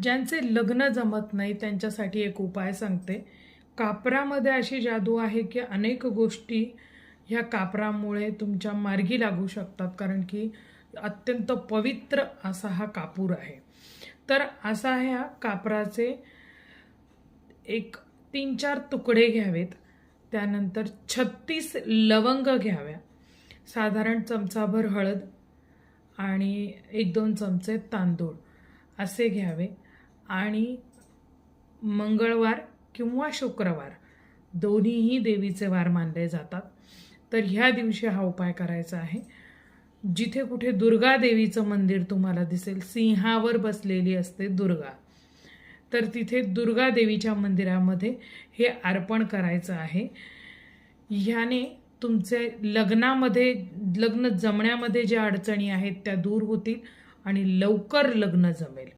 ज्यांचे लग्न जमत नाही त्यांच्यासाठी एक उपाय सांगते. कापरामध्ये अशी जादू आहे की अनेक गोष्टी ह्या कापरामुळे तुमच्या मार्गी लागू शकतात, कारण की अत्यंत पवित्र असा हा कापूर आहे. तर असा ह्या कापराचे एक 3-4 तुकडे घ्यावेत. त्यानंतर 36 लवंग घ्याव्या, साधारण चमचाभर हळद आणि 1-2 चमचे तांदूळ असे घ्यावे. आणि मंगळवार किंवा शुक्रवार दोन्हीही देवीचे वार मानले जातात, तर ह्या दिवशी हा उपाय करायचा आहे. जिथे कुठे दुर्गा देवीचं मंदिर तुम्हाला दिसेल, सिंहावर बसलेली असते दुर्गा, तर तिथे दुर्गा देवीच्या मंदिरामध्ये हे अर्पण करायचं आहे. ह्याने तुमचे लग्न जमण्यामध्ये ज्या अडचणी आहेत त्या दूर होतील आणि लवकर लग्न जमेल.